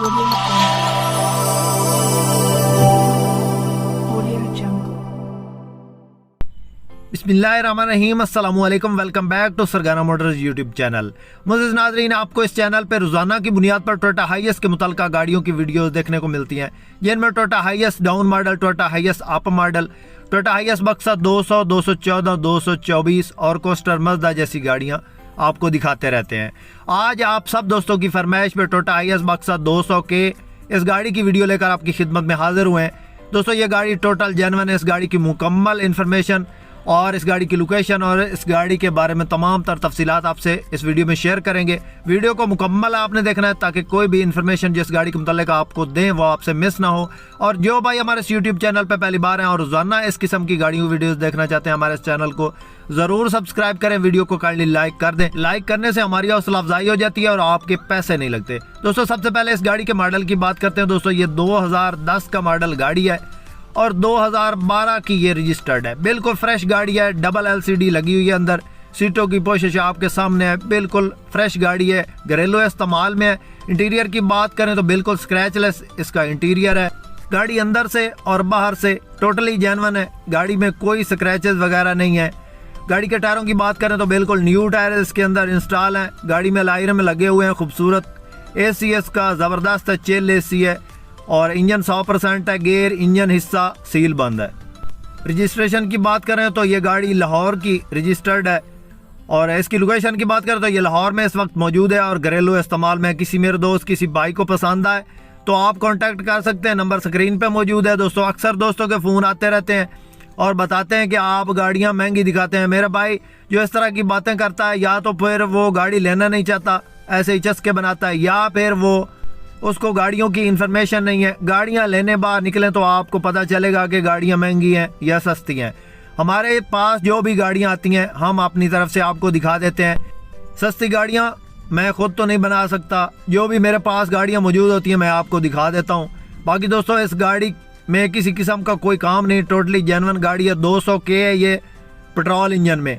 Audio Jungle. बिस्मिल्लाहिर्रहमानिर्रहीम, अस्सलामुअलैकुम। Welcome back to Sargana Motors YouTube channel. मुअज़्ज़िज़ नाज़रीन, आपको इस चैनल पर रोज़ाना की बुनियाद पर टोयोटा हाइएस के मुतल्लिक़ा गाड़ियों की वीडियोस देखने को मिलती हैं, जिनमें Toyota HiAce down model, Toyota HiAce up model, Toyota HiAce बक्सा 200, 214, 224 और कोस्टर मज़दा जैसी गाड़ियाँ आपको दिखाते रहते हैं। आज आप सब दोस्तों की फरमाइश पे टोयोटा हाइएस बक्सा 200 के इस गाड़ी की वीडियो लेकर आपकी खिदमत में हाजिर हुए हैं। दोस्तों, ये गाड़ी टोटल जेन्युइन है। इस गाड़ी की मुकम्मल इन्फॉर्मेशन और इस गाड़ी की लोकेशन और इस गाड़ी के बारे में तमाम तर तफसीलात आपसे इस वीडियो में शेयर करेंगे। वीडियो को मुकम्मल आपने देखना है ताकि कोई भी इन्फॉर्मेशन जिस गाड़ी के मुताल्लिक आपको दें वो आपसे मिस ना हो। और जो भाई हमारे इस यूट्यूब चैनल पर पहली बार हैं और रोजाना इस किस्म की गाड़ियों की वीडियोस देखना चाहते हैं, हमारे इस चैनल को ज़रूर सब्सक्राइब करें। वीडियो को काइंडली लाइक कर दें। लाइक करने से हमारी हौसला अफजाई हो जाती है और आपके पैसे नहीं लगते। दोस्तों, सबसे पहले इस गाड़ी के मॉडल की बात करते हैं। दोस्तों, ये 2010 का मॉडल गाड़ी है और 2012 की ये रजिस्टर्ड है। बिल्कुल फ्रेश गाड़ी है। डबल LCD लगी हुई है अंदर। सीटों की पोशिश आपके सामने है। बिल्कुल फ्रेश गाड़ी है। घरेलू इस्तेमाल में है। इंटीरियर की बात करें तो बिल्कुल स्क्रैचलेस इसका इंटीरियर है। गाड़ी अंदर से और बाहर से टोटली जेन्युइन है। गाड़ी में कोई स्क्रैचेस वगैरह नहीं है। गाड़ी के टायरों की बात करें तो बिल्कुल न्यू टायर इसके अंदर इंस्टॉल हैं। गाड़ी में लाइर में लगे हुए हैं खूबसूरत। AC इसका ज़बरदस्त है, चिल AC है और इंजन 100% है। गेयर इंजन हिस्सा सील बंद है। रजिस्ट्रेशन की बात करें तो ये गाड़ी लाहौर की रजिस्टर्ड है और इसकी लोकेशन की बात करें तो ये लाहौर में इस वक्त मौजूद है और घरेलू इस्तेमाल में। किसी मेरे दोस्त किसी बाइक को पसंद आए तो आप कांटेक्ट कर सकते हैं। नंबर स्क्रीन पे मौजूद है। दोस्तों, अक्सर दोस्तों के फ़ोन आते रहते हैं और बताते हैं कि आप गाड़ियां महंगी दिखाते हैं। मेरा भाई जो इस तरह की बातें करता है, या तो फिर वो गाड़ी लेना नहीं चाहता, ऐसे ही चस्के बनाता है, या फिर वो उसको गाड़ियों की इन्फॉर्मेशन नहीं है। गाड़ियां लेने बाहर निकलें तो आपको पता चलेगा कि गाड़ियां महंगी हैं या सस्ती हैं। हमारे पास जो भी गाड़ियां आती हैं हम अपनी तरफ से आपको दिखा देते हैं। सस्ती गाड़ियां मैं खुद तो नहीं बना सकता, जो भी मेरे पास गाड़ियां मौजूद होती हैं मैं आपको दिखा देता हूं। बाकी दोस्तों, इस गाड़ी में किसी किस्म का कोई काम नहीं, टोटली जेन्युइन गाड़ी है। 200 के है ये पेट्रोल इंजन में।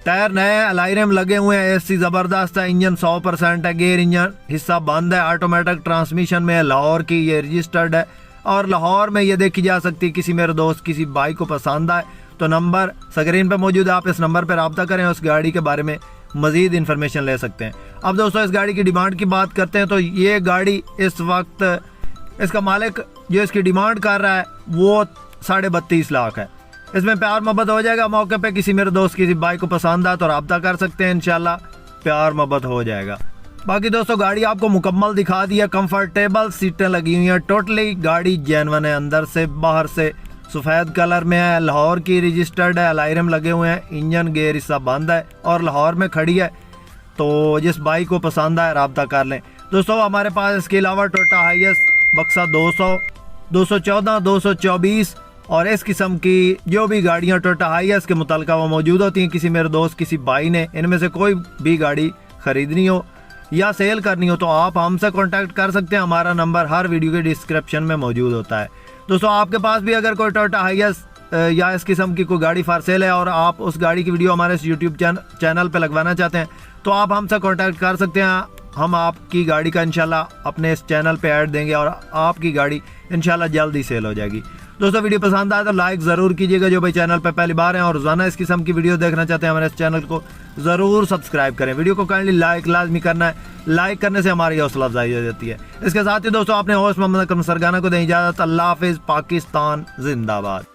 टायर नए, अलाइरम लगे हुए हैं। AC ज़बरदस्त है। इंजन 100% है। गेयर इंजन हिस्सा बंद है। ऑटोमेटिक ट्रांसमिशन में है। लाहौर की ये रजिस्टर्ड है और लाहौर में ये देखी जा सकती है। किसी मेरे दोस्त किसी बाइक को पसंद आए तो नंबर स्क्रीन पर मौजूद है। आप इस नंबर पर रब्ता करें, उस गाड़ी के बारे में मज़ीद इन्फॉर्मेशन ले सकते हैं। अब दोस्तों, इस गाड़ी की डिमांड की बात करते हैं तो ये गाड़ी इस वक्त इसका मालिक जो इसकी डिमांड कर रहा है वो 32.5 लाख है। इसमें प्यार मोहब्बत हो जाएगा मौके पे। किसी मेरे दोस्त किसी बाइक को पसंद आए तो रब्ता कर सकते हैं। इंशाल्लाह प्यार मोहब्बत हो जाएगा। बाकी दोस्तों, गाड़ी आपको मुकम्मल दिखा दी है। कंफर्टेबल सीटें लगी हुई हैं। टोटली गाड़ी जेन्युइन है। अंदर से बाहर से सफ़ेद कलर में है। लाहौर की रजिस्टर्ड है। अलाइरम लगे हुए हैं। इंजन गेयर हिस्सा बंद है और लाहौर में खड़ी है। तो जिस बाइक को पसंद आए रब्ता कर लें। दोस्तों, हमारे पास इसके अलावा टोयोटा हाइएस बक्सा 200, 214, 224 और इस किस्म की जो भी गाड़ियां टोयोटा हाइएस के मुताल्लिका वो मौजूद होती हैं। किसी मेरे दोस्त किसी भाई ने इनमें से कोई भी गाड़ी खरीदनी हो या सेल करनी हो तो आप हमसे कांटेक्ट कर सकते हैं। हमारा नंबर हर वीडियो के डिस्क्रिप्शन में मौजूद होता है। दोस्तों, आपके पास भी अगर कोई टोयोटा हाइएस या इस किस्म की कोई गाड़ी फॉर सेल है और आप उस गाड़ी की वीडियो हमारे इस यूट्यूब चैनल पर लगवाना चाहते हैं तो आप हमसे कॉन्टैक्ट कर सकते हैं। हम आपकी गाड़ी का इंशाल्लाह अपने इस चैनल पे ऐड देंगे और आपकी गाड़ी इंशाल्लाह जल्द ही सेल हो जाएगी। दोस्तों, वीडियो पसंद आए तो लाइक ज़रूर कीजिएगा। जो भाई चैनल पे पहली बार हैं और रोजाना इस किस्म की वीडियो देखना चाहते हैं हमारे इस चैनल को ज़रूर सब्सक्राइब करें। वीडियो को काइंडली लाइक लाजमी करना है। लाइक करने से हमारी हौसला अफजाई हो जाती है। इसके साथ ही दोस्तों, आपने होस्ट मोहम्मद अकरम सरगाना को दें इजाज़त। अल्लाह हाफिज़। पाकिस्तान जिंदाबाद।